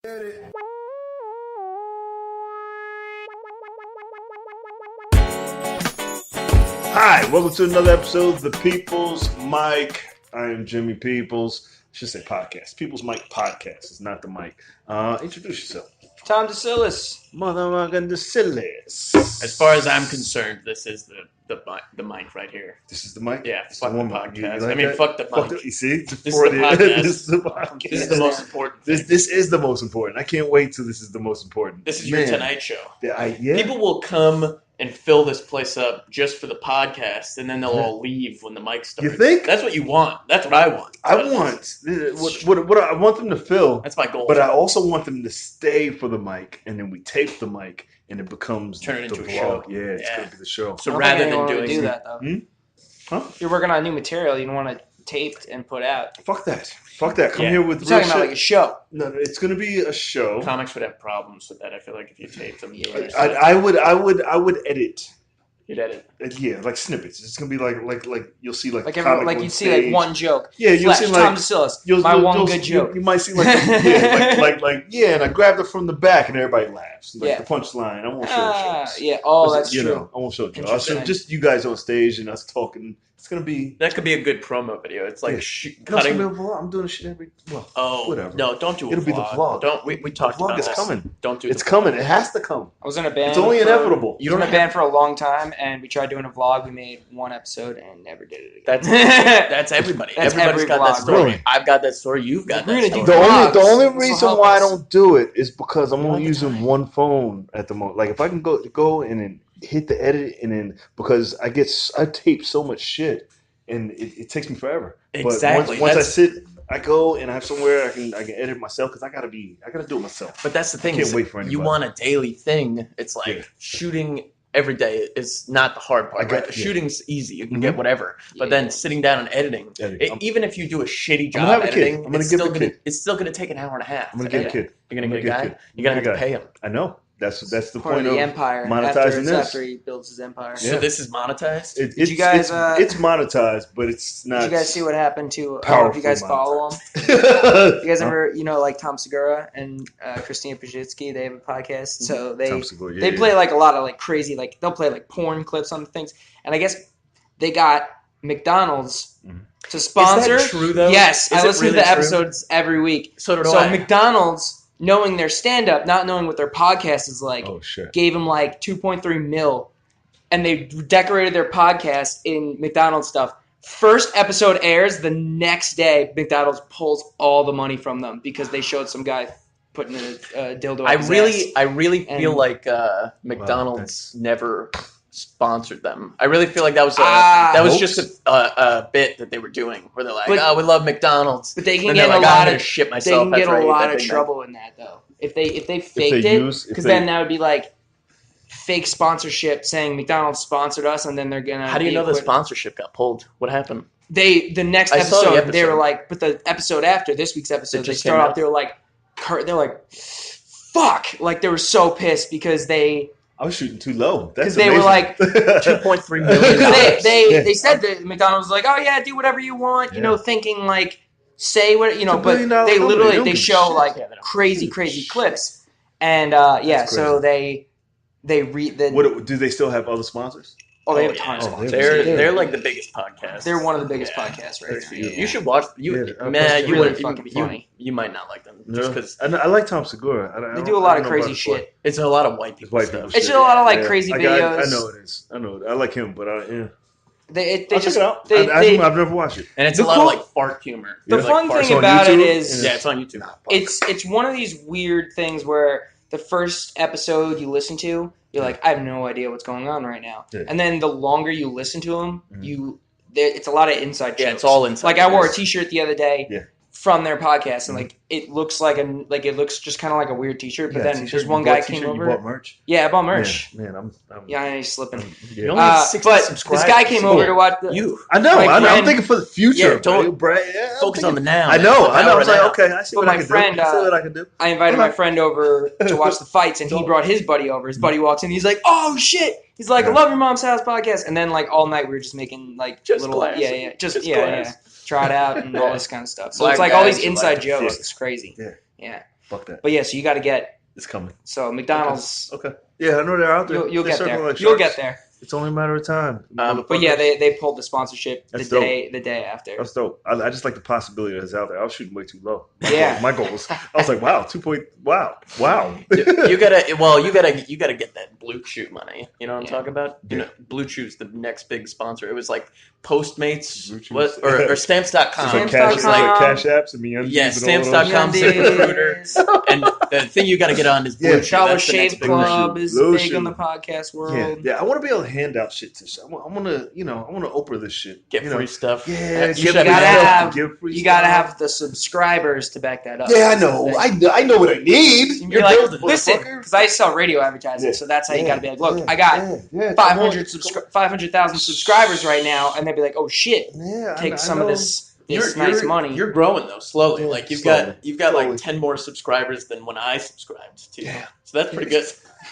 Hi, welcome to another episode of the People's Mic. I am Jimmy Peoples. I should say podcast. People's Mic podcast. It's not the mic. Introduce yourself. Tom Decillis. Motherfucking Decillis. As far as I'm concerned, this is the mic right here. This is the mic? Yeah, it's fuck the podcast. Fuck the mic. You see? This is the podcast. This is the podcast. This is the most important thing. This is the most important. I can't wait till this is the most important. This is your Tonight Show. Yeah. People will come and fill this place up just for the podcast, and then they'll all leave when the mic starts. You think? That's what you want. That's what I want. I want them to fill. That's my goal. But I also want them to stay for the mic, and then we tape the mic, and it becomes Turn it into the a show. Yeah, it's going to be the show. So rather than do that, though. Huh? You're working on new material. You don't want to tape and put out. Fuck that. Come here with You're real talking about shit. like a show. No, it's going to be a show. Comics would have problems with that. I feel like if you tape them, I would edit. You'd edit. Yeah, like snippets. It's gonna be like you'll see like you'd see like one joke. Yeah, you'll see like Tom Decillis. One good joke. You might see like and I grabbed it from the back and everybody laughs. Like the punchline. I won't show jokes. Yeah. Oh, that's true. I won't show jokes. I'll show just you guys on stage and us talking. It's gonna be that could be a good promo video. It's like cutting. No, I'm doing this shit whatever. No, don't do a vlog. It'll be the vlog. Don't we talked the vlog about is this. coming. Don't do it's coming. It has to come. I was in a band. It's only inevitable. You were in a band for a long time, and we tried doing a vlog. We made one episode and never did it again. That's everybody. That's Everybody's got that story. Really? I've got that story. You've got that story. The only reason why I don't do it is because I'm only using one phone at the moment. Like if I can go and then hit the edit and then because I tape so much shit. And it takes me forever. Exactly. But once I sit, I go and I have somewhere I can edit myself because I gotta do it myself. But that's the thing. I can't wait for anybody. You want a daily thing. It's like shooting every day is not the hard part. Right? The shooting's easy. You can get whatever. But then sitting down and editing, even if you do a shitty job editing, it's still gonna take an hour and a half. I'm gonna get a kid. You're gonna get a guy. You're gonna have to pay him. I know. That's the part point of the empire. Monetizing this. After he builds his empire. So this is monetized? It's monetized, but it's not. Did you guys see what happened to if you guys follow him? You guys ever, like Tom Segura and Christina Pajitsky, they have a podcast. So they play like a lot of like crazy, like they'll play like porn clips on things. And I guess they got McDonald's to sponsor. Is that true though? Yes. I listen to the episodes every week. So McDonald's, knowing their stand-up, not knowing what their podcast is like, gave them like $2.3 million, and they decorated their podcast in McDonald's stuff. First episode airs, the next day, McDonald's pulls all the money from them because they showed some guy putting a dildo up his ass. I really feel like McDonald's never sponsored them. I really feel like that was just a bit that they were doing where they're like, we love McDonald's. But they can get a lot of trouble in that though. If they faked it, because then that would be like fake sponsorship saying McDonald's sponsored us, and then they're gonna. How do you know the sponsorship got pulled? What happened? The next episode, they were like, but the episode after this week's episode, they start off. They're like, fuck! Like they were so pissed because they. I was shooting too low. Because they were like $2.3 million. They said that McDonald's was like, oh yeah, do whatever you want, thinking like say what but they literally show like crazy clips, and so they read the. What do they still have other sponsors? Oh, they have tons of sponsors. They're like the biggest podcast. They're one of the biggest podcasts right now. You should watch. You might not like them just because. I like Tom Segura. They do a lot of crazy shit. It's a lot of white people stuff. It's just a lot of like crazy videos. I know it is. I know it. I like him, but They check it out. I've never watched it. And it's a lot of like fart humor. The fun thing about it is it's on YouTube. It's one of these weird things where the first episode you listen to, you're like, I have no idea what's going on right now. Yeah. And then the longer you listen to them, it's a lot of inside jokes. Yeah, it's all inside. Like I wore a T-shirt the other day from their podcast, and like it looks just kind of like a weird T-shirt. But then there's one guy came over. You bought merch? Yeah, I bought merch. Man, I'm I'm slipping. You only have 60 subscribers. This guy came over to watch you. I know. I'm thinking for the future. Yeah, focus on the now. I know. I was like, okay, I see what I can do. I invited my friend over to watch the fights, and he brought his buddy over. His buddy walks in, he's like, "Oh shit!" He's like, "I love your mom's house podcast." And then like all night we were just making like little try it out and all this kind of stuff. So it's like all these inside jokes. It's crazy. Yeah. Fuck that. But yeah, so you got to get. It's coming. So McDonald's. Okay. Yeah, I know they're out there. You'll get there. Like you'll get there. It's only a matter of time. But yeah, they pulled the sponsorship the day after. That's dope. I just like the possibility that's out there. I was shooting way too low. My goals. I was like, wow, 2 point. Wow. you gotta get that Blue Chew money. You know what I'm talking about? You know, Blue Chew's the next big sponsor. It was like Postmates or Stamps.com. Stamps.com. Like Cash Apps and MeUndies. Yeah, Stamps.com, ZipRecruiter. And the thing you got to get on is Blue Chew. Dollar Shave Club is big on the podcast world. Yeah, I want to be able to hand out shit to shit. I want to, I want to Oprah this shit. Get free stuff. Yeah, you gotta have the subscribers to back that up. Yeah, I know. I know what I need. You're like, listen, because I sell radio advertising, so that's how you gotta be like, look, I got 500,000 subscribers right now, and they'd be like, oh shit, take some of this. Nice money. You're growing though slowly. Like you've got like 10 more subscribers than when I subscribed to you. Yeah. So that's pretty good.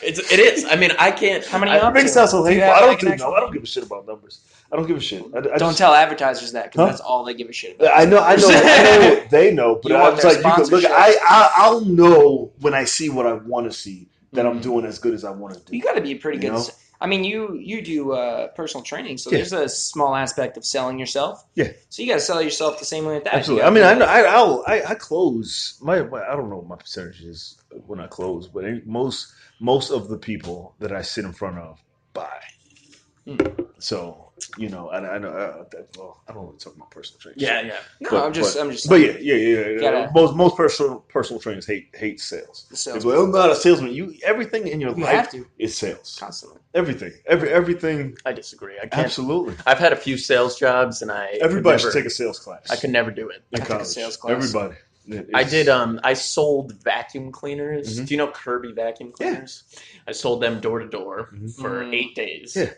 It is. I mean, I can't. How many? It makes sound so hateful. I don't give a shit about numbers. I don't give a shit. Don't tell advertisers that because that's all they give a shit about. I know. They know, but I was like, you can look. I'll know when I see what I want to see that I'm doing as good as I want to do. You got to be pretty good. I mean, you do personal training, so there's a small aspect of selling yourself. Yeah. So you got to sell yourself the same way with that. Absolutely. I mean, I close my. I don't know what my percentage is when I close, but most of the people that I sit in front of buy. So I know. I don't want to talk about personal training. Yeah. No, I'm just. But yeah. Most personal trainers hate sales. Well, I'm not a salesman. Everything in your life is sales. Constantly. Everything. Everything. I disagree. I can't. Absolutely. I've had a few sales jobs, and everybody should take a sales class. I could never do it. I took a sales class. Everybody. I did. I sold vacuum cleaners. Mm-hmm. Do you know Kirby vacuum cleaners? Yeah. I sold them door to door for 8 days. Yeah.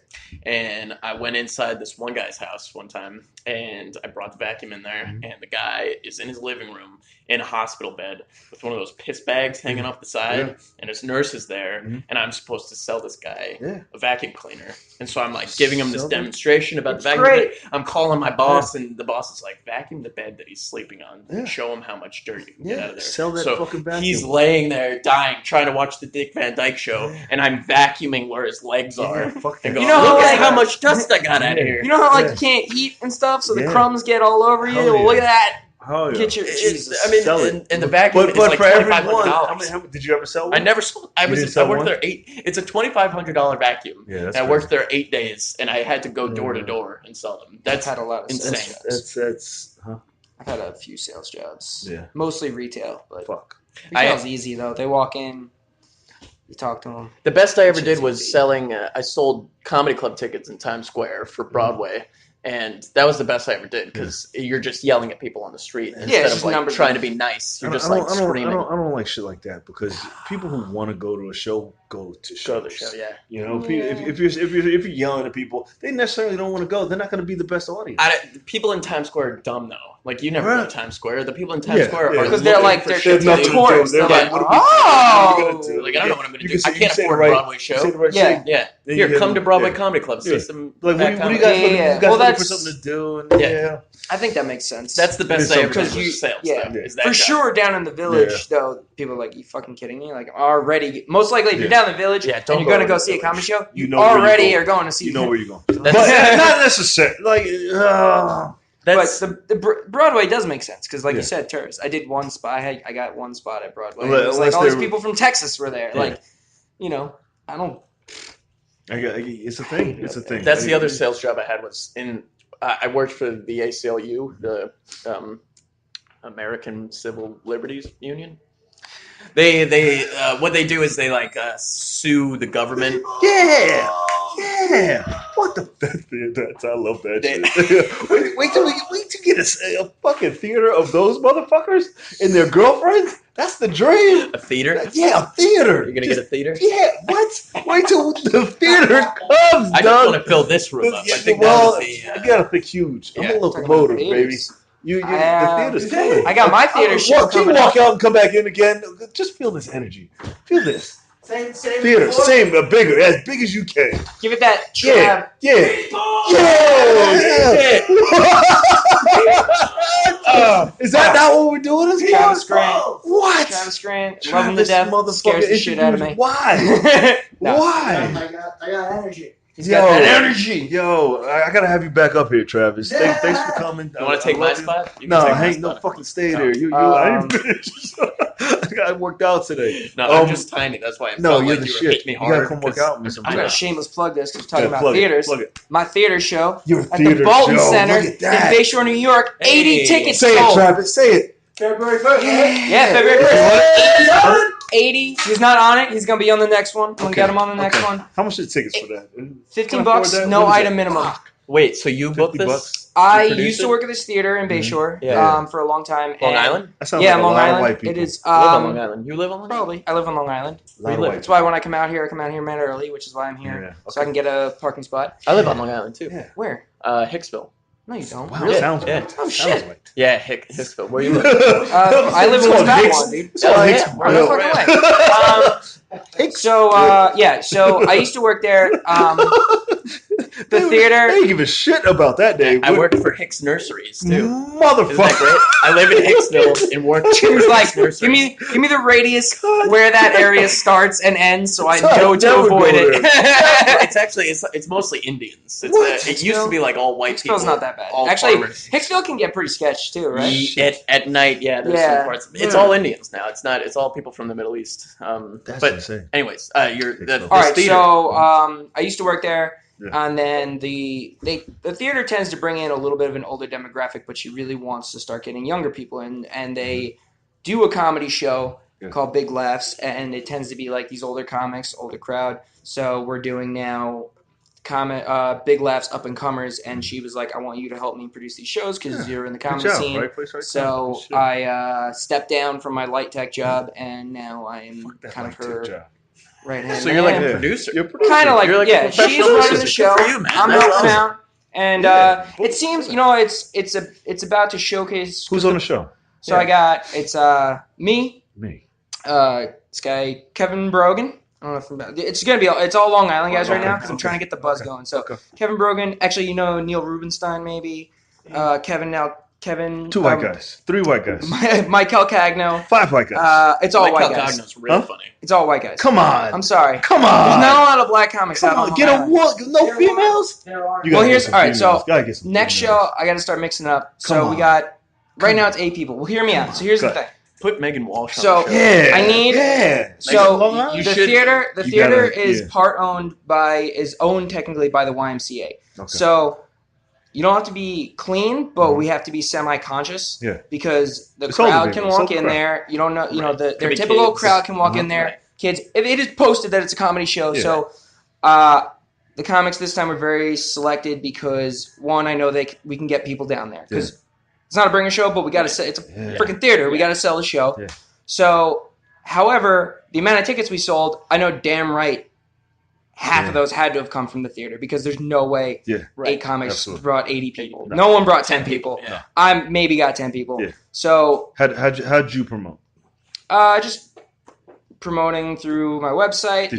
And I went inside this one guy's house one time, and I brought the vacuum in there, and the guy is in his living room in a hospital bed with one of those piss bags hanging off the side, and his nurse is there, and I'm supposed to sell this guy a vacuum cleaner. And so I'm like giving him this demonstration about the vacuum cleaner. I'm calling my boss, and the boss is like, vacuum the bed that he's sleeping on and show him how much dirt you can get out of there. Sell that fucking vacuum. He's laying there dying, trying to watch the Dick Van Dyke Show, and I'm vacuuming where his legs are. And going, look at how much dust I got out of here. You know how you can't eat and stuff, so the crumbs get all over you? Well, look at that. Oh, yeah. Get your Jesus. I mean, and the vacuum is like for everyone, $2,500. how did you ever sell one? I never sold. I worked there 8. It's a $2,500 vacuum. Yeah, and I worked there 8 days, and I had to go door to door and sell them. That's had a lot of insane. I've had a few sales jobs. Yeah, mostly retail, but retail's easy though. They walk in, you talk to them. The best I ever did was selling. I sold comedy club tickets in Times Square for Broadway. And that was the best I ever did because you're just yelling at people on the street instead of like trying to be nice. You're just like screaming. I don't like shit like that because people who want to go to a show go to shows. Go to the show, yeah. You know, if you're yelling at people, they necessarily don't want to go. They're not going to be the best audience. People in Times Square are dumb though. Like you never go to Times Square. The people in Times Square are because they're like they're tourists. They're like, like I don't know what I'm going to do. I can't afford a Broadway show. Yeah. Here, come to Broadway Comedy Club. See some. Like, what do you guys looking for something to do? And, I think that makes sense. That's the best I ever did for sales. Yeah, for sure. Down in the village, though, people are like, "You fucking kidding me?" Like, already, most likely, if you're down in the village and you're going to go see a comedy show, you already are going to see. You know where you're going, but not necessarily. Like, but the Broadway does make sense because, like you said, tourists. I did one spot. I got one spot at Broadway. It was like all these people from Texas were there. Like, I don't. It's a thing. It's a thing. That's the other sales job I had was in. I worked for the ACLU, the American Civil Liberties Union. They what they do is they like sue the government. Yeah. What the? I love that shit. wait till you get a fucking theater of those motherfuckers and their girlfriends. That's the dream. A theater? Yeah, a theater. You're gonna get a theater? Yeah. What? Wait till the theater comes. I just want to fill this room up. I think you gotta think huge. I'm a locomotive, baby. The theater's coming. I got my theater show. Can you walk out and come back in again? Just feel this energy. Feel this. Same theater, same, but bigger, as big as you can. Give it that. Yeah. Is that not what we're doing this for? Travis Grant. What? Travis Grant. Love him to death. Scares the shit out of me. Why? No. I got energy. He's got that energy. Yo, I gotta have you back up here, Travis. Thanks for coming. You want to take my spot? No, no, fucking stay there. I didn't finish. I worked out today. No, I'm just tiny. That's why I felt like you were hitting me hard. You gotta come work out with me sometime. I'm gonna shameless plug this because we're talking about theaters. My theater show at the Bolton Center in Bayshore, New York. 80 tickets sold. Say it, Travis. Say it. February 1st. Yeah, February 1st. 80. He's not on it. He's gonna be on the next one. I'm gonna get him on the next one. How much are the tickets for that? $15. No item minimum. Wait, so you booked this? I used to work at this theater in Bayshore for a long time. Long Island? Yeah, Long Island. It is. You live on Long Island. You live on Long Island? Probably. I live on Long Island. That's why when I come out here mad early, which is why I'm here, so I can get a parking spot. I live on Long Island too. Yeah. Where? Hicksville. No, you don't. Wow, really? Sounds Oh shit. right. Yeah, Hicksville. Where you live? I live in West Babylon, dude. So I used to work there. The theater. They give a shit about that, Dave. I worked for Hicks Nurseries too. Motherfucker. Isn't that great? I live in Hicksville and work. Jim's like, give me the radius where that area starts and ends, so I know to avoid it. It's actually it's mostly Indians. It used to be like all white people. Hicksville's not that bad. All actually, farmers. Hicksville can get pretty sketchy too, right? At night, there's some parts. It's all Indians now. It's all people from the Middle East. That's insane. Anyways, all right. theater. So I used to work there. Yeah. And then the theater tends to bring in a little bit of an older demographic, but she really wants to start getting younger people in. And they do a comedy show called Big Laughs, and it tends to be like these older comics, older crowd. So we're doing now Big Laughs up and comers, and she was like, I want you to help me produce these shows because you're in the comedy scene. Right place, right so I stepped down from my light tech job, and now I am kind of her right hand. So you're like a producer. Kind of like, she's running the show. Good for you, man. I'm helping out. And it seems, it's about to showcase. Who's on the show? So I got, it's me. This guy, Kevin Brogan. I don't know if it's all Long Island guys right now because I'm trying to get the buzz going. So Kevin Brogan, actually, Neil Rubenstein maybe. Kevin. 2 white guys. 3 white guys. Mike Calcagno. 5 white guys. It's all Mike white guys. Calcagno's really funny. It's all white guys. Come on. I'm sorry. Come on. There's not a lot of black comics out on Long Island. No females? Well, here's, all right, so next show, I got to start mixing it up. So we got, right now it's 8 people. Well, hear me out. So here's the thing. Put Megan Walsh on so the show. I need the theater is owned technically by the YMCA. Okay. So you don't have to be clean, but we have to be semi-conscious. Yeah. Because the crowd can walk in there. You don't know. Their typical crowd can walk in there. Right. Kids. It is posted that it's a comedy show. Yeah. So the comics this time were very selected because one, I know we can get people down there because. It's not a bringer show, but we got to. It's a freaking theater. We got to sell the show. Yeah. So, however, the amount of tickets we sold, I know damn right, half of those had to have come from the theater because there's no way 8 comics brought 80 people. Right. No one brought 10 people. Yeah. I maybe got 10 people. Yeah. So how'd you promote? Just promoting through my website they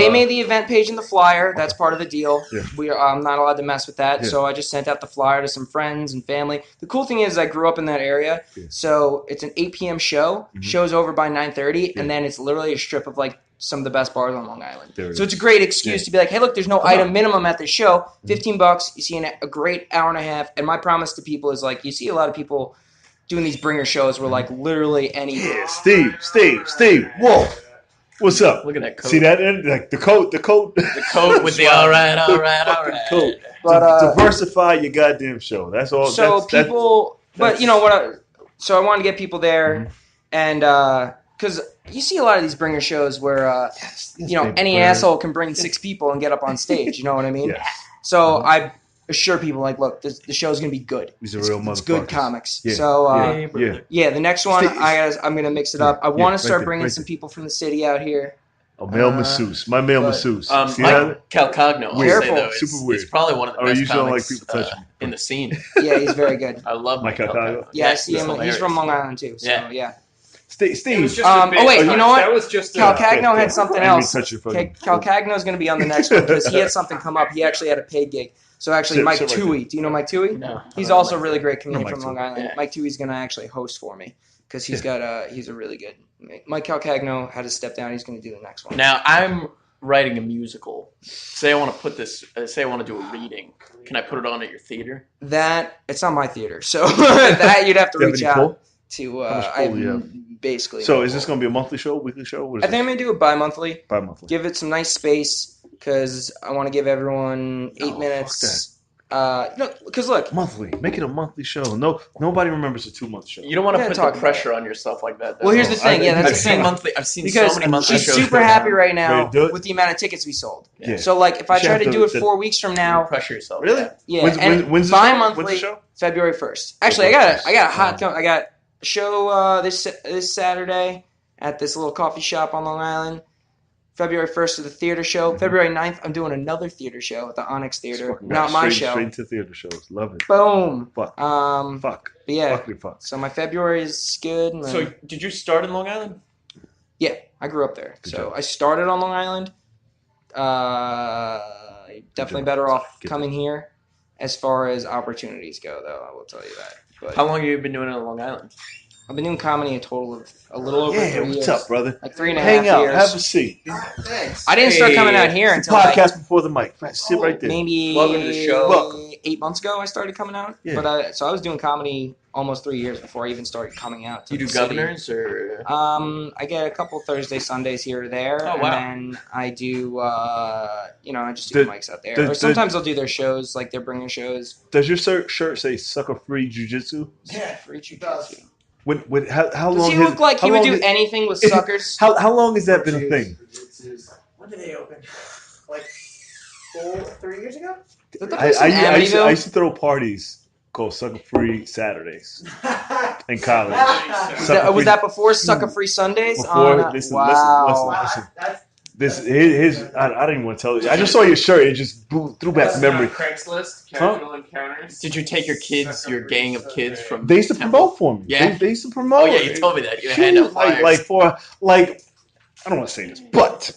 made the event page in the flyer. That's part of the deal. Yeah. I'm not allowed to mess with that, so I just sent out the flyer to some friends and family. The cool thing is I grew up in that area, so it's an 8 p.m. show. Mm-hmm. Show's over by 9:30, and then it's literally a strip of like some of the best bars on Long Island. So it's a great excuse to be like, hey, look, there's no item minimum at this show. $15, you see a great hour and a half, and my promise to people is like, you see a lot of people doing these bringer shows where like literally any Steve, whoa, what's up? Look at that coat. See that? Like the coat with the all right coat. But diversify your goddamn show. That's all. So but you know what? So I wanted to get people there, and because you see a lot of these bringer shows where any asshole can bring 6 people and get up on stage. You know what I mean? Yes. So I assure people like, look, the show's gonna be good. These are real motherfuckers. It's good comics. Yeah. So the next one I'm gonna mix it up. I want to start bringing some people from the city out here. Oh, male masseuse. My male masseuse. Mike Calcagno. Careful. Though, super weird. He's probably one of the best comics like people in the scene. Yeah, he's very good. I love Mike Calcagno. Yeah, I see him. He's from Long Island too. So yeah. Steve. Wait, you know what? That was just Calcagno had something else. Calcagno is going to be on the next one because he had something come up. He actually had a paid gig. So actually, Mike Toohey. Do you know Mike Toohey? No. He's also a really great comedian from Long Island. Yeah. Mike Toohey's going to actually host for me because he's a really good. Mike Calcagno had to step down. He's going to do the next one. Now I'm writing a musical. Say I want to do a reading. Can I put it on at your theater? It's not my theater, so that you'd have to reach out to. Basically. So is this going to be a monthly show, weekly show? I think I'm going to do it bi-monthly. Bi-monthly. Give it some nice space because I want to give everyone 8 minutes. Because look, monthly. Make it a monthly show. No, nobody remembers a 2-month show. You don't want to put the pressure on yourself like that. Well, here's the thing. That's the thing. I've seen so many monthly shows. She's super happy right now with the amount of tickets we sold. Yeah. So like, if I try to do it 4 weeks from now, pressure yourself. Really? Yeah. When's bi-monthly. the show? February 1st. Actually, I got a show this Saturday at this little coffee shop on Long Island. February 1st to the theater show. February 9th, I'm doing another theater show at the Onyx Theater. Not my show. Straight to theater shows. Love it. Boom. Fuck. But yeah. Fuck. So my February is good. So did you start in Long Island? Yeah, I grew up there. So I started on Long Island. Definitely better off coming here as far as opportunities go, though. I will tell you that. But how long have you been doing it on Long Island? I've been doing comedy a total of a little over 3 years. What's up, brother? Like 3.5 Hang out, years. have a seat. Thanks. I didn't start coming out here until podcast before the mic. Sit right there. Maybe welcome to the show. Welcome. 8 months ago I started coming out. Yeah. But I was doing comedy almost 3 years before I even started coming out. To you do the city. Governors or? I get a couple Thursday, Sundays here or there. Oh, wow. And then I do, I just do mics out there. Or sometimes I'll do their shows, like they're bringing shows. Does your shirt say sucker free jujitsu? Yeah, Free it does. jujitsu. How long? Does he look like he would do anything with suckers? How long has that been a thing? When did they open? Like 3 years ago? I used to throw parties called Sucker Free Saturdays in college. Was that before Sucker Free Sundays? Listen. That's I didn't even want to tell you. I just saw your shirt. It just threw back memory. Craigslist, casual encounters. Did you take your gang of kids from? They used to promote for me. Yeah, they used to promote. Oh yeah, you told me that. You hand out flyers. I don't want to say this, but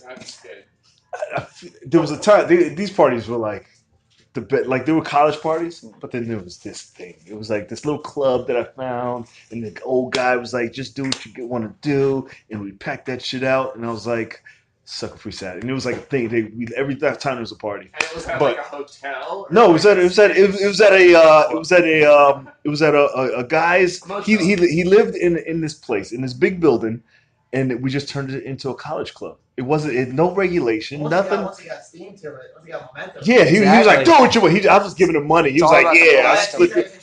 there was a time these parties were like they were college parties, but then there was this thing. It was like this little club that I found, and the old guy was like, "Just do what you want to do," and we packed that shit out, and I was like, Sucker Free Saturday, and it was like a thing. Every time there was a party. And it was at like a hotel. No, it was at a guy's. He lived in this place in this big building, and we just turned it into a college club. It wasn't no regulation, nothing. Once he got steam to it, once he got momentum. Yeah, he was like, do what you want. I was giving him money. He was like, yeah,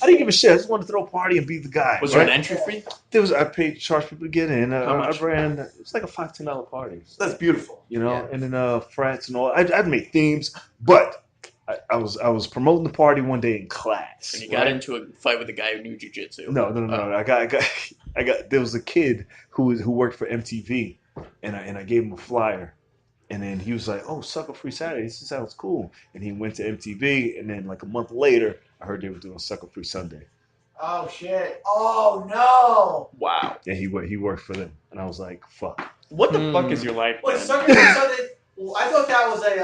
I didn't give a shit. I just wanted to throw a party and be the guy. Was there an entry fee? I charged people to get in. I ran. It was like a $5-10 party. That's beautiful. You know, and then frats and all. I'd make themes, but I was promoting the party one day in class. And you got into a fight with a guy who knew jiu-jitsu. No. I got. There was a kid who worked for MTV, and I gave him a flyer, and then he was like, "Oh, Sucker Free Saturday. This sounds cool." And he went to MTV, and then like a month later, I heard they were doing Sucker Free Sunday. Oh shit! Oh no! Wow. And he worked for them, and I was like, "Fuck." What the fuck is your life? Wait, Sucker Free Sunday? I thought that was a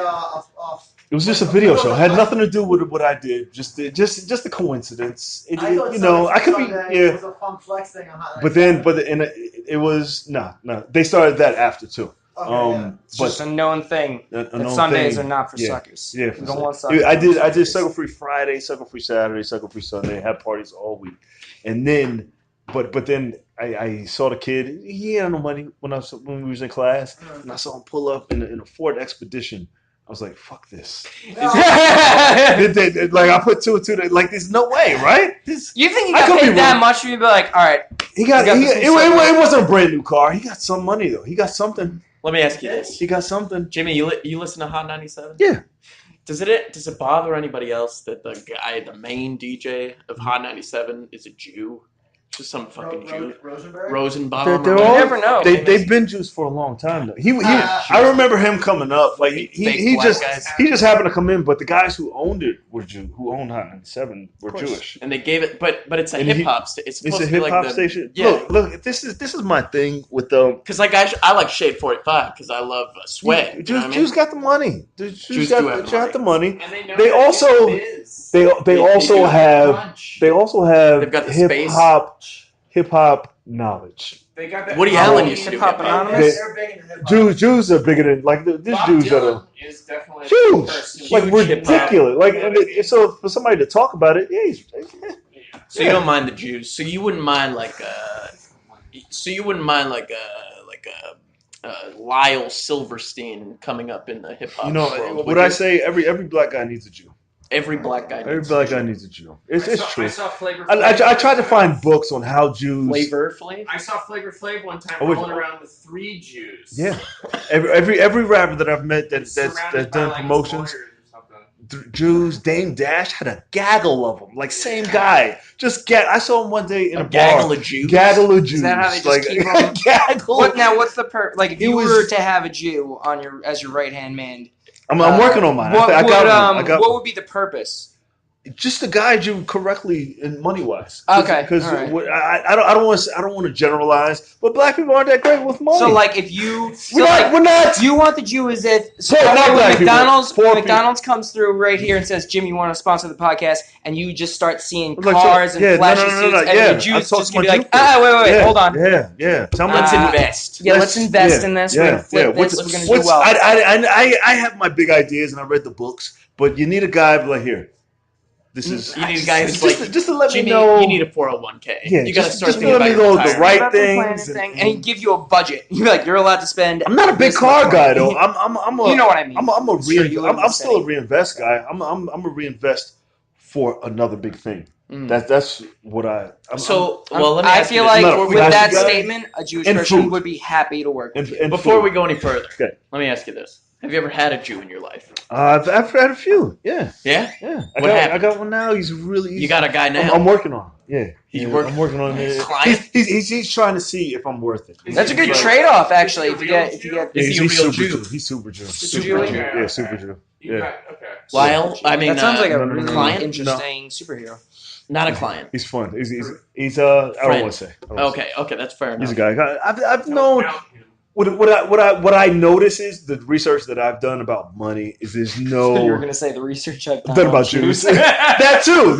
It was just a video show. It had nothing to do with what I did. Just a coincidence. I could be. Yeah. It was a fun flex thing on Hot But it was no. They started that after too. It's just a known thing. That Sundays are not for suckers. Yeah, you don't want suckers. I did Sucker Free Friday, Sucker Free Saturday, Sucker Free Sunday. I had parties all week, and then but then I saw the kid. He had no money when we was in class, and I saw him pull up in a Ford Expedition. I was like, "Fuck this!" No. Like I put two and two. Like, there's no way, right? You think he got paid that much for you to be like, all right? It wasn't a brand new car. He got some money though. He got something. Let me ask you this: he got something. Jimmy, you listen to Hot 97? Yeah. Does it bother anybody else that the main DJ of Hot 97 is a Jew? Just some fucking Jew. Rosenberg? Rosenbaum. You never know. They've been Jews for a long time though. I remember him coming up. Like he just happened to come in, but the guys who owned it were Jew. Who owned Hot 97 were Jewish. And they gave it, but it's a hip hop. It's supposed to be like hip hop station. Yeah. Look. This is my thing with them. Because like I like Shade 45 because I love Sweat. Jews got the money. Jews got the money. And they also have They've got the hip hop knowledge. They got that. Woody Allen used to Hip Hop Anonymous. Jews are bigger than like these Bob Jews Dylan is definitely huge, like ridiculous. Like so for somebody to talk about it, So you don't mind the Jews. So you wouldn't mind like Lyle Silverstein coming up in the hip hop. What I say? Every black guy needs a Jew. Every black guy needs a Jew. It's true. I saw Flavor Flav. I tried to find books on how Jews. Flavor Flav? I saw Flavor Flav one time rolling around with 3 Jews. Yeah. Every rapper that I've met that's done promotions. Jews, Dame Dash had a gaggle of them. Like same guy. I saw him one day in a bar. Gaggle of Jews. Gaggle of Jews. Is that how they just keep them? Gaggle. What's the like if you were to have a Jew as your right hand man? I'm working on mine. What would be the purpose? Just to guide you correctly in money wise. Okay. Because I don't want to generalize, but black people aren't that great with money. So like if you we're not. Do you want the Jew as if McDonald's comes through right here and says, Jim, you want to sponsor the podcast, and you just start seeing cars and flashy suits, and the Jews just gonna be like, wait, hold on. Yeah. Let's invest. Yeah, let's invest in this. We're gonna flip this. We're gonna do well. I have my big ideas and I read the books, but you need a guy like here. You need a guy who's just to let Jimmy, me know. You need a 401k. Yeah, you got to start just thinking to let me know the right things, and he give you a budget. You're like, you're allowed to spend. I'm not a big car guy though. I'm a. You know what I mean. I'm still a reinvest guy. I'm a reinvest for another big thing. That's what I. Let me. I feel like with that statement, a Jewish person would be happy to work with you. Before we go any further, let me ask you this. Have you ever had a Jew in your life? I've had a few. Yeah. Yeah? Yeah. I got one now. He's really. You got a guy now? I'm working on it. Yeah. I'm working on it. He's trying to see if I'm worth it. That's a good trade-off, actually. If you get. Is he a real Jew? He's super Jew. Super Jew? Yeah, super Jew. Yeah. Okay. Lyle, I mean, that sounds like a really client? interesting superhero. Not a client. He's fun. He's I don't want to say. Okay, that's fair enough. He's a guy. I've known. What I notice is the research that I've done about money is there's no. So you were gonna say the research I've done about Jews. that too.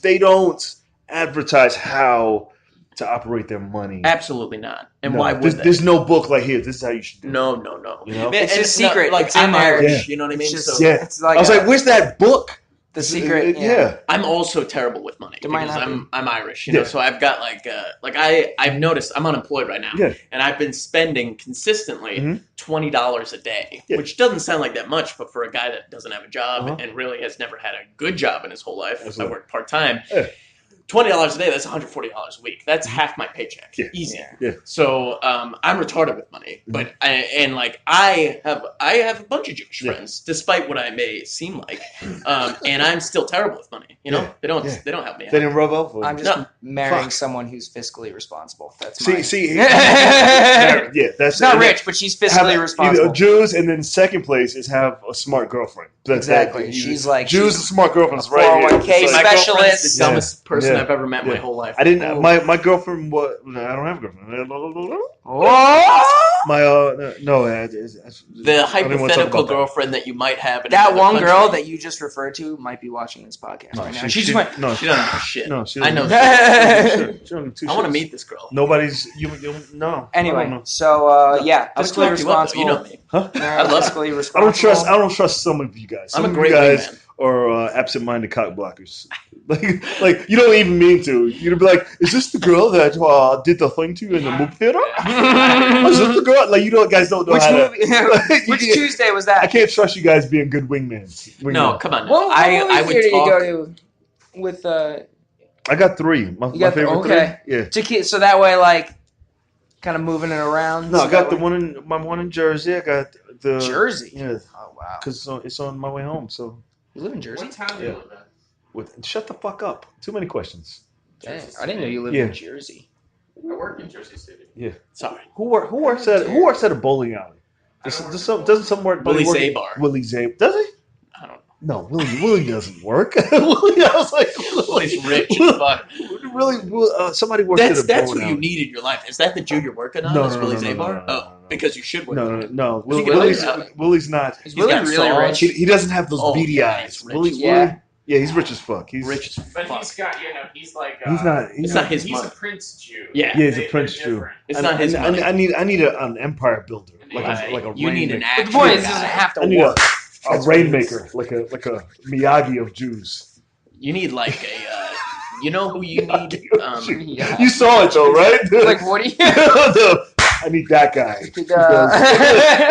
They don't advertise how to operate their money. Absolutely not. And why would they? There's no book like here. This is how you should do it. No. You know? It's a secret. Like it's I'm Irish. Yeah. You know what I mean? It's like I was like, where's that book? The secret. Yeah. I'm also terrible with money because I'm Irish, you know. So I've got I've noticed I'm unemployed right now, and I've been spending consistently $20 a day, which doesn't sound like that much, but for a guy that doesn't have a job and really has never had a good job in his whole life, I work part time. $20 a day, that's $140 a week. That's half my paycheck. Easy. Yeah. So I'm retarded with money. But I have a bunch of Jewish friends, despite what I may seem like. And I'm still terrible with money. You know? They don't help me out. They didn't rub off. I'm just marrying someone who's fiscally responsible. That's that's not rich, but she's fiscally responsible. Jews, and then second place is have a smart girlfriend. Exactly. She's like Jews, smart girlfriend's right here. 401k specialist. The dumbest person I've ever met in my whole life. I didn't. My girlfriend. I don't have a girlfriend. The hypothetical girlfriend that you might have. That one girl that you just referred to might be watching this podcast right now. She just went. No, she doesn't know shit. No, she I know. I want to meet this girl. Nobody's. No. Anyway, so fiscally responsible. You know me. Huh? I love fiscally responsible. I don't trust some of you guys. I'm a great man. Or absent-minded cock blockers. like you don't even mean to. You'd be like, "Is this the girl that did the thing to you in the movie theater? Is this the girl?" Like guys don't know which how movie? Which Tuesday was that? I can't trust you guys being good wingmans. No, come on. What I movie theater did you go to with I got 3. My favorite 3. Yeah. So that way, kind of moving it around. No, I got my one in Jersey. I got the Jersey. Yeah. Oh wow. Because it's on my way home. So you live in Jersey? What town do you live in? Shut the fuck up. Too many questions. Dang, I didn't know you lived in Jersey. I work in Jersey City. Yeah. Sorry. Who works at a bowling alley? Doesn't someone Willie Zabar? Willie Zabar. Does he? I don't know. No, Willie doesn't work. Willie, I was like, Willie's rich as fuck. Really, somebody works at a bowling alley. That's who you need in your life. Is that the Jew you're working on? No, Willie Zabar? No. Because you should work on it. No. Willie's not. Is Willie really rich? He doesn't have those beady eyes. Willie, he's rich as fuck. He's rich as fuck. But he's got, he's like. He's not. It's not his He's money. a Prince Jew. Yeah, he's a Prince Jew. It's not his money. I need an empire builder, like a you need an rainmaker. actual. But the point is, it doesn't have to work. A rainmaker, like a Miyagi of Jews. You need like a. You know who you need? You saw it though, right? Like Woody. I need that guy.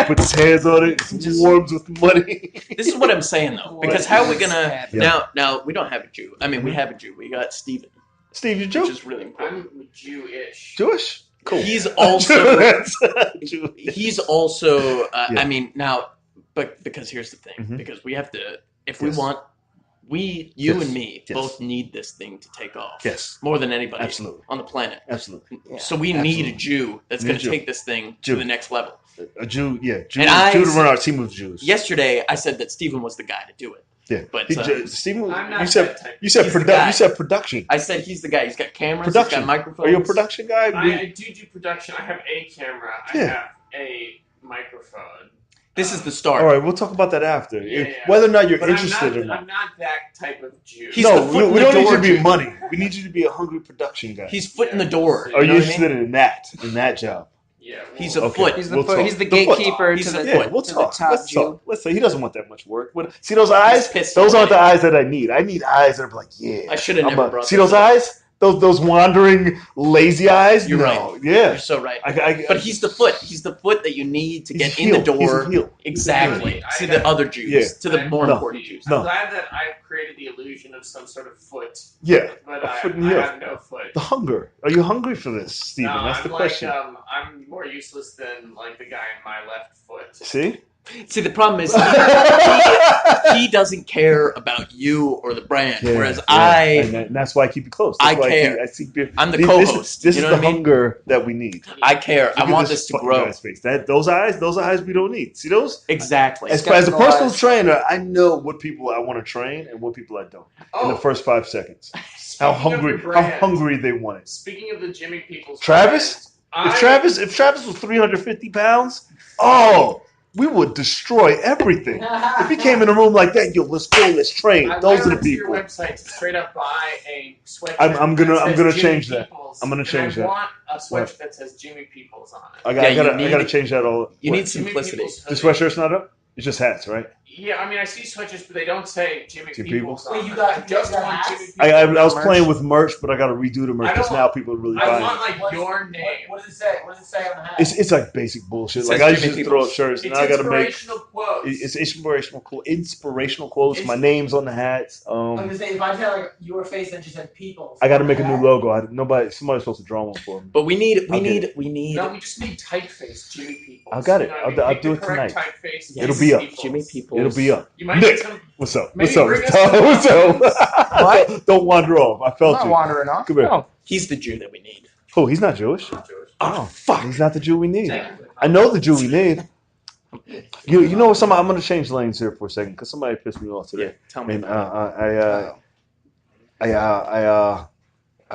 Put his hands on it. Just warms with money. This is what I'm saying though, because how are we gonna now? We don't have a Jew. I mean, we have a Jew. We got Steven. Steve, you Jew? Which is really important. I'm Jewish. Jewish? Cool. He's also. He's also. I mean, now, but because here's the thing, because we have to, if we want. You and me both need this thing to take off. Yes. More than anybody on the planet. Absolutely. Yeah. So we need a Jew that's going to take this thing to the next level. A Jew, Jew to run our team of Jews. Yesterday, I said that Steven was the guy to do it. Yeah. But Steven, you said production. I said he's the guy. He's got cameras. Production. He's got microphones. Are you a production guy? I do production. I have a camera. I have a microphone. This is the start. All right, we'll talk about that after. Whether or not you're interested or not. I'm not that type of Jew. We don't need you to be money. We need you to be a hungry production guy. He's foot in the door. Are you interested in that job? Yeah. He's a foot. He's the foot. He's the gatekeeper to the top Jew. Let's say he doesn't want that much work. See those eyes? Those aren't the eyes that I need. I need eyes that are like, I should have never brought see those eyes? Those wandering, lazy eyes? You're right. Yeah. You're so right. But he's the foot. He's the foot that you need to get in the door. He's a heel. Exactly. To the other Jews. To the more important Jews. I'm glad that I've created the illusion of some sort of foot. Yeah. But I have no foot. The hunger. Are you hungry for this, Steven? No, that's the question. I'm more useless than like the guy in my left foot. See, the problem is he doesn't care about you or the brand, whereas and that's why I keep you close. I care. I'm the co-host. This is the hunger that we need. I care. I want this to grow. Those eyes we don't need. See those? Exactly. As a personal trainer, I know what people I want to train and what people I don't in the first 5 seconds. How hungry they want it. Speaking of the Jimmy Peoples, Travis, if Travis was 350 pounds, we would destroy everything. If he came in a room like that, let's train. Those are the people. Your website to straight up buy a sweatshirt. I'm gonna change that. I'm gonna change that. I want a sweatshirt that says Jimmy Peoples on it. I gotta change that all. You need simplicity. The sweatshirt's not up. It's just hats, right? Yeah, I mean, I see sweatshirts, but they don't say Jimmy Peoples. Wait, you got just one want Jimmy Peoples. I was playing with merch, but I got to redo the merch because now people are really buying it. I want your name. What does it say? What does it say on the hat? It's like basic bullshit. Like I used to throw up shirts, and I got to make quotes. It's inspirational quotes. My name's on the hats. I was gonna say if I had like your face and just said Peoples. I got to make a new logo. Somebody's supposed to draw one for me. But we need. No, we just need typeface Jimmy Peoples. I got it. I'll do it tonight. It'll be up. Jimmy Peoples. It'll be up. Nick, what's up? What's up? What? Don't wander off. I felt I'm not you. wandering off. Come here. No. He's the Jew that we need. Oh, he's not Jewish. Oh, fuck. He's not the Jew we need. I know the Jew we need. You know somebody? I'm going to change lanes here for a second because somebody pissed me off today. Yeah, tell me. And I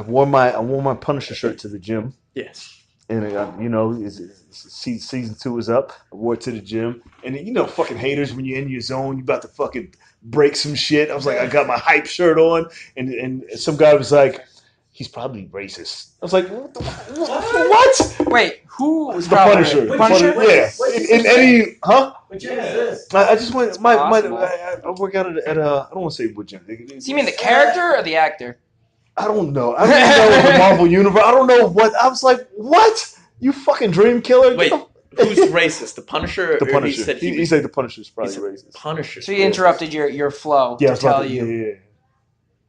wore my Punisher shirt to the gym. Yes. And season 2 is up. I wore it to the gym, and fucking haters when you're in your zone, you about to fucking break some shit. I was like, I got my hype shirt on, and some guy was like, he's probably racist. I was like, what? Wait, who was the Punisher? Yeah. In any, huh? What gym is this? I just went. I work out at I don't want to say what gym. So you mean the character or the actor? I don't know. I don't even know the Marvel universe. I don't know what. I was like, what? You fucking dream killer? Wait, who's racist? The Punisher? The Punisher. He said the Punisher's probably racist. Punisher. So he interrupted your flow to tell you. Yeah.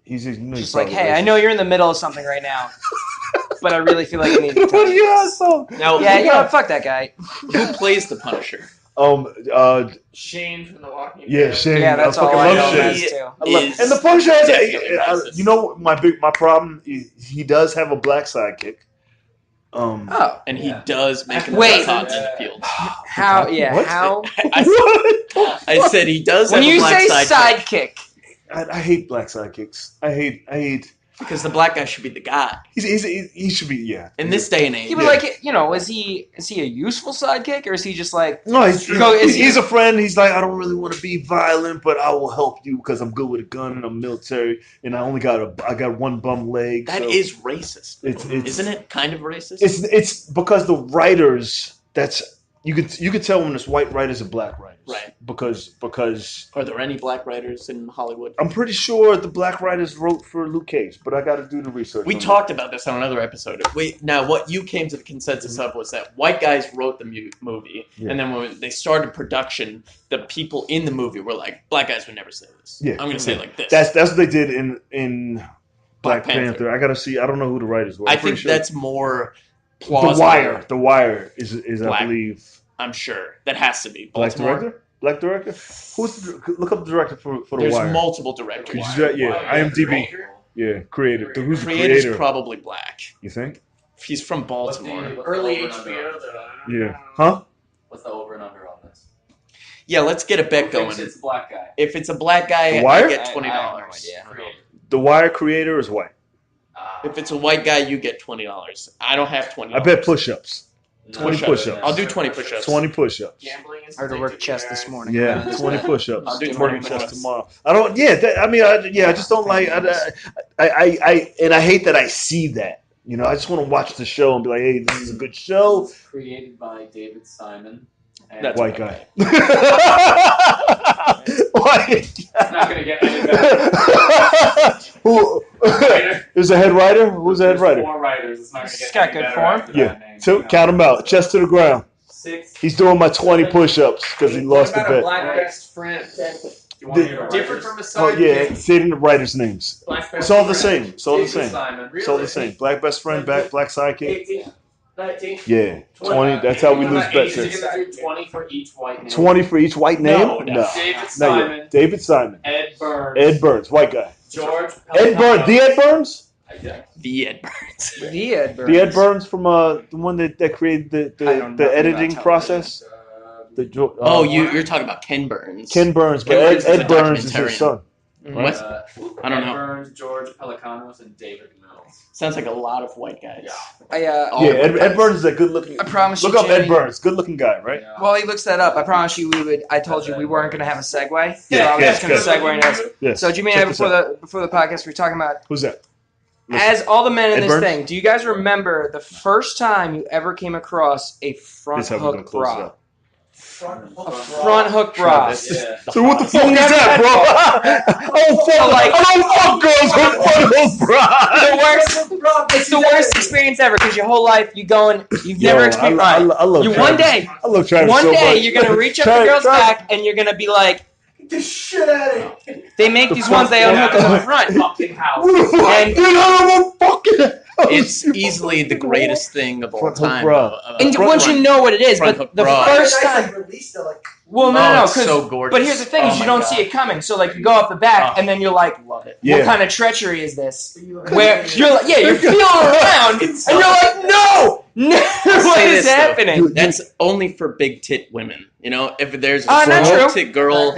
He's just like, hey, racist. I know you're in the middle of something right now, but I really feel like you need to tell you asshole. Now, yeah, fuck that guy. Who plays the Punisher? Shane from The Walking Dead. Yeah, Shane. Yeah, that's I fucking all I love know. Shane. Too. And the funny thing definitely is, you know, my problem is he does have a black sidekick. And he does make him Wait. top in the field. How? Yeah, What? how? I said he does When have a you black say sidekick, I hate black sidekicks. I hate. because the black guy should be the guy. He should be, yeah. In this day and age. he would like, you know, is he a useful sidekick, or is he just like? No, he's He's a friend. He's like, I don't really want to be violent, but I will help you because I'm good with a gun and I'm military, and I got one bum leg. That is racist. It's isn't it kind of racist? It's because the writers. You could tell when it's white writers and black writers, right? Because are there any black writers in Hollywood? I'm pretty sure the black writers wrote for Luke Cage, but I got to do the research. We talked about this on another episode. Now what you came to the consensus of was that white guys wrote the movie, and then when they started production, the people in the movie were like, "Black guys would never say this. Yeah, I'm going to say it like this." That's what they did in Black Panther. I got to see. I don't know who the writers were. I think that's more plausible. The Wire is black, I believe. I'm sure that has to be Baltimore. Black director. Look up the director for The Wire. There's multiple directors. IMDb. Yeah, creator. Who's the Creator's creator? probably black. You think? He's from Baltimore. Early HBO. Yeah. Huh? What's the over and under on this? Yeah, let's get a bet going. It's a black guy. If it's a black guy, The Wire? I get $20. The Wire creator is white. If it's a white guy, you get $20. I don't have $20. I bet push-ups. 20 push-ups. I'll do 20 push-ups. 20 push-ups. I heard to work chest this morning. Yeah, 20 push-ups. I'll do 20 20 push-ups push-ups tomorrow. I don't. Yeah, I just don't like. I hate that I see that. You know, I just want to watch the show and be like, hey, this is a good show. Created by David Simon. That's White guy. White. It's not going to get any better. Who is the head writer? Who's the head writer? 4 writers. It's not going to He's get got any good better form. after Yeah. that name. So count them out. Chest to the ground. 6. He's doing my 20 push-ups because he lost the bet. Black best friend. You want to hear Different from a Oh yeah, sidekick. say it in the writers' names. Black It's all the same. It's all the David same. Simon. It's all the same. Black best friend, black sidekick. 18, 19. Yeah, 20. That's how we lose bets. You're going to do 20 for each white name. 20 for each white name? No. David Not Simon. yet. David Simon. Ed Burns. Ed Burns, white guy. George Ed Burns. The Ed Burns? The Ed Burns. The Ed Burns. The Ed Burns from the one that created I don't the know editing about process. You're talking about Ken Burns. Ken Burns, but Ken Burns is a Ed Burns is his documentarian. son. What? I don't know. Ed Burns, George Pelicanos, and David Mills. Sounds like a lot of white guys. I Ed Burns is a good looking. I promise Look you, up Ed Jimmy. Burns, good looking guy, right? Yeah. While he looks that up, I promise you I told you we weren't going to have a segue. So Yeah, I was just going to segue into this. Yes. So Jimmy and I, before the podcast, we were talking about, Who's that? as all the men in Ed this Burns? thing, do you guys remember the first time you ever came across a front This is how we're gonna hook close it bra? up. A front hook bra. Travis. Yeah. So what the fuck is that, bro? I don't fuck girls with front hook bra. It's the worst experience ever because your whole life you've never experienced. I love You Travis. one day, I love Travis one so day much. you're gonna reach up the girl's back and you're gonna be like, Get the shit out of here. they make these ones they unhook in the front. Fucking house. And- Get out of my fucking house. It's easily the greatest thing of all Front hook time. bra. though. And once you know what it is, front but hook the bra. first time, Released it like. well, no, Oh, because it's so gorgeous. but here's the thing: is Oh you my don't God. see it coming. So like you go off the back, Oh. and then you're like, Love it. Yeah. what kind of treachery is this? Where you're like, you're feeling around, and It's you're like, no, what say is this, though. happening? That's only for big tit women. You know, if there's a Not small true. tit girl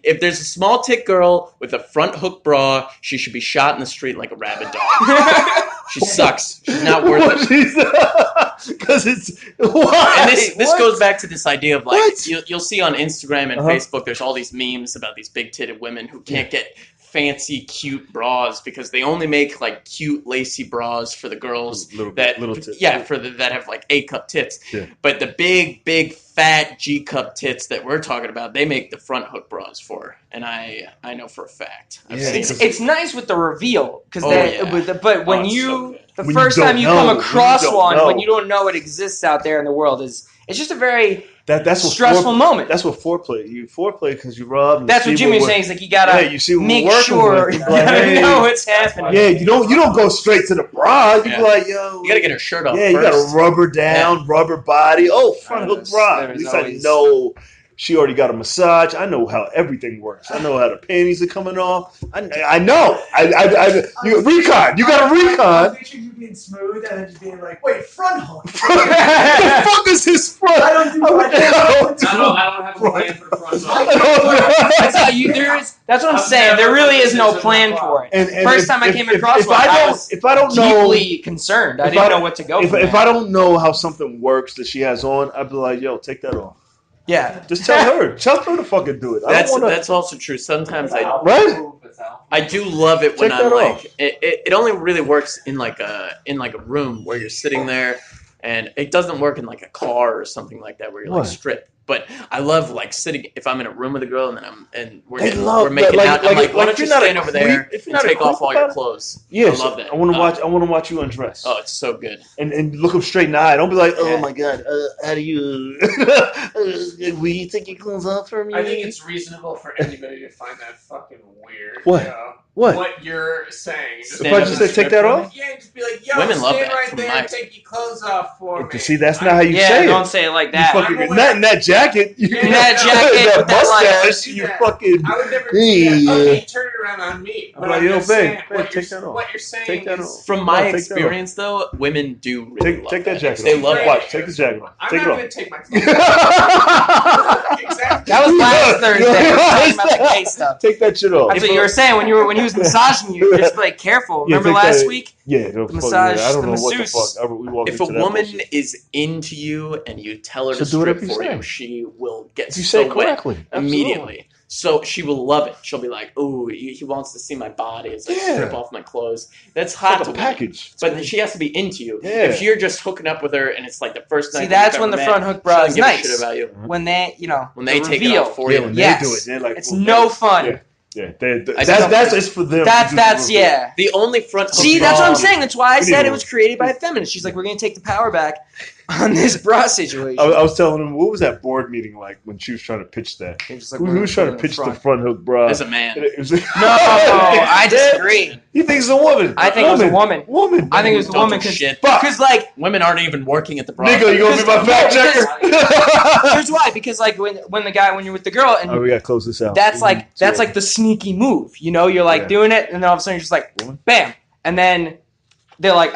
if there's a small tit girl with a front hook bra, she should be shot in the street like a rabid dog. She sucks. She's not worth it. Because it's why? And this goes back to this idea of like What? you'll see on Instagram and Uh-huh. Facebook. There's all these memes about these big titted women who can't get fancy, cute bras because they only make like cute, lacy bras for the girls little tits. Yeah, that have like A cup tits. Yeah. But the big, fat G cup tits that we're talking about, they make the front hook bras for, and I know for a fact. I've Yeah. seen it. It's nice with the reveal because Oh, yeah. but when Oh, it's you so good. the first time you come across one when you don't know it exists out there in the world it's just a very that's stressful moment. That's what foreplay. You foreplay because you rub. That's what Jimmy was saying. Is like you gotta make sure you know what's happening. Yeah, you don't go straight to the bra. You be like, yo, you gotta get her shirt off. Yeah, you gotta rub her down, rub her body. Oh, front hook bra. At least I know. She already got a massage. I know how everything works. I know how the panties are coming off. I know. You recon. You got a recon. I picture you being smooth and then just being like, wait, front hook. The fuck is his front? I don't have a plan for the front hook. That's what I'm saying. There really is no plan for it. And first time I came across one, I was deeply concerned. I didn't know what to go for. If I don't know how something works that she has on, I'd be like, yo, take that off. Yeah, just tell her to fucking do it. That's also true. Sometimes I do love it when I'm like it only really works in like a room where you're sitting there, and it doesn't work in like a car or something like that where you're like stripped. But I love like sitting if I'm in a room with a girl and we're making out. I'm like, why don't you stand over there and take off all your clothes? Yeah, I love that. I want to watch you undress. Oh, it's so good. And look them straight in the eye. Don't be like, oh my god, how do you? Will you take your clothes off for me? I think it's reasonable for anybody to find that fucking weird. What? What you're saying? If I just say take that off? Yeah, just be like, yo, women love stand that right there and take your clothes off for me. See, that's not how you say it. Don't say it like that. Not in that jacket. In that jacket with that mustache. You fucking. I would never do that. Okay, turn it around on me. But I'm just saying, take that off. What you're saying is, from my experience, though, women do really love take that jacket. They love watch. Take the jacket off. I'm not going to take my clothes off. Exactly. That was last Thursday. Talking about the gay stuff. Take that shit off. That's what you were saying when he was massaging you. Just like careful. Remember last week? Yeah, the massage. I don't know what the fuck. If a woman is into you and you tell her to strip for you, she will get so wet immediately. So she will love it. She'll be like, "Oh, he wants to see my body as I strip off my clothes." That's hot to package. But she has to be into you. Yeah. If you're just hooking up with her and it's like the first night, see, that's when the front hook bra is nice. Shit about you. When they, when they take it off for you, when they do it, they're like, it's no fun. Yeah. Yeah, that's it's for them. That's the only front. See, that's what I'm saying. That's why I said it was created by a feminist. She's like, we're gonna take the power back on this bra situation. I was telling him, what was that board meeting like when she was trying to pitch that? Like, who was trying to pitch the front hook bra? As a man. No, I disagree. He thinks it's a woman. I think it was a woman. Woman. I think it was a woman because like women aren't even working at the bra. Nigga, you gonna be my fact checker? Here's why. Because like when you're with the girl and we gotta close this out. That's like the sneaky move. You know, you're like doing it, and then all of a sudden you're just like, bam, and then they're like,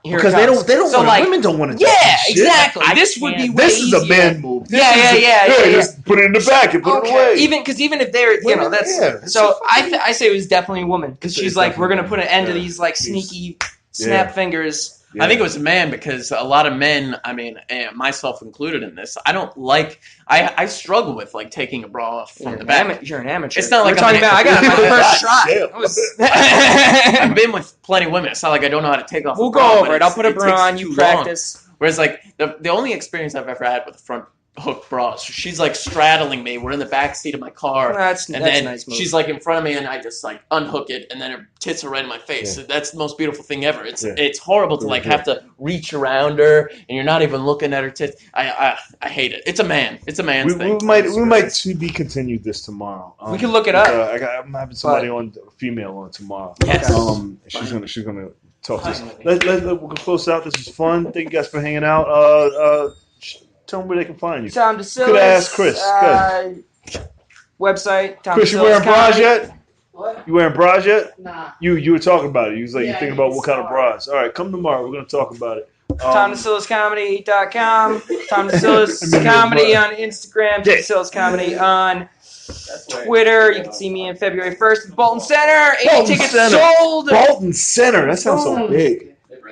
here because it comes. they don't want like, women don't want to. Yeah, exactly. This would be way is a man move. Yeah. Just put it in the back and put it away. Even if they're that's so I say it was definitely a woman because she's like, we're gonna put an end to these like sneaky snap fingers. Yeah. I think it was a man because a lot of men, I mean, myself included in this, I don't like. I struggle with like taking a bra off from the back. You're an amateur. It's not like I got my first try. I've been with plenty of women. It's not like I don't know how to take off. We'll go over it. I'll put a bra on. You practice. Whereas like the only experience I've ever had with a front hook bra, so she's like straddling me. We're in the back seat of my car, that's then a nice move. She's like in front of me, and I just like unhook it, and then her tits are right in my face. So that's the most beautiful thing ever. It's horrible to like have to reach around her, and you're not even looking at her tits. I hate it. It's a man. It's a man's thing. We might to be continued this tomorrow. We can look it up. I'm having somebody on, female on tomorrow. Yes. She's gonna talk to us. We'll close out. This was fun. Thank you guys for hanging out. Tell them where they can find you. Tom Decillis. Could ask Chris. Website. Tom Chris, you wearing bras yet? What? You wearing bras yet? Nah. You were talking about it. You was like, you thinking about what kind of bras. All right, come tomorrow. We're going to talk about it. TomDecillisComedy.com. Tom Decillis Comedy on Instagram. Decillis Comedy on Twitter. You can see me on February 1st at Bolton Center. 80 tickets sold. Bolton Center. That sounds so big.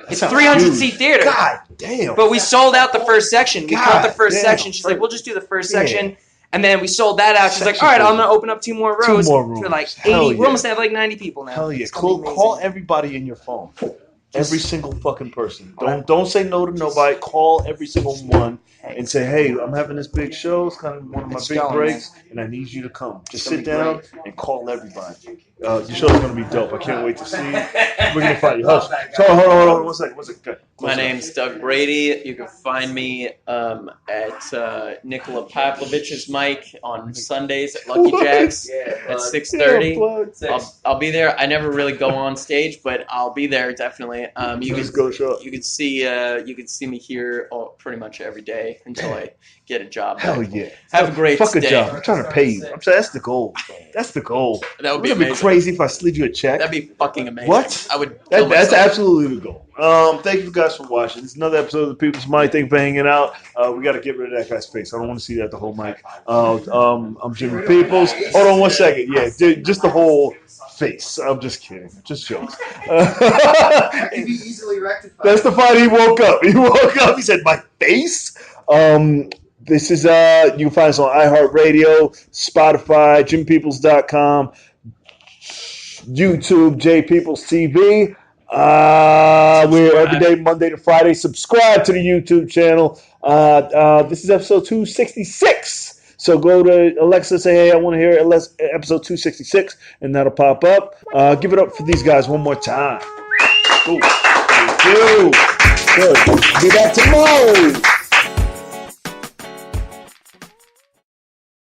It's a 300-seat theater. God damn. But we sold out the first section. We cut the first section. She's like, we'll just do the first section. And then we sold that out. She's like, all right, I'm going to open up 2 more rows. 2 more rooms. For like 80. We're almost at like 90 people now. Hell yeah. Call everybody in your phone. Every single fucking person. Don't say no to nobody. Call every single one and say, hey, I'm having this big show. It's kind of one of my big breaks, and I need you to come. Just sit down and call everybody. Your show's going to be dope. I can't wait to see. We're going to find you. Hold on. One second. My name's Doug Brady. You can find me at Nikola Pavlovich's mic on Sundays at Lucky Jack's at 6:30. I'll be there. I never really go on stage, but I'll be there definitely. You can see me here pretty much every day until I get a job. Hell yeah! Have a great Fuck day. a job. I'm trying to pay you. I'm saying that's the goal. That's the goal. That would be amazing. Crazy if I slid you a check. That'd be fucking amazing. What? I would. That's absolutely the goal. Thank you guys for watching. It's another episode of the People's Mic. Thank you for hanging out. We got to get rid of that guy's face. I don't want to see that the whole mic. I'm Jimmy Peoples. Hold on one second. Yeah, just the whole face. I'm just kidding. Just jokes. That can be easily rectified. That's the fight. He woke up. He said, "My face." This is you can find us on iHeartRadio, Spotify, JimPeoples.com, YouTube, JPeoplesTV. We're every day, Monday to Friday. Subscribe to the YouTube channel. This is episode 266. So go to Alexa, say, hey, I want to hear episode 266, and that'll pop up. Give it up for these guys one more time. Ooh. Thank you. Good. Be back tomorrow.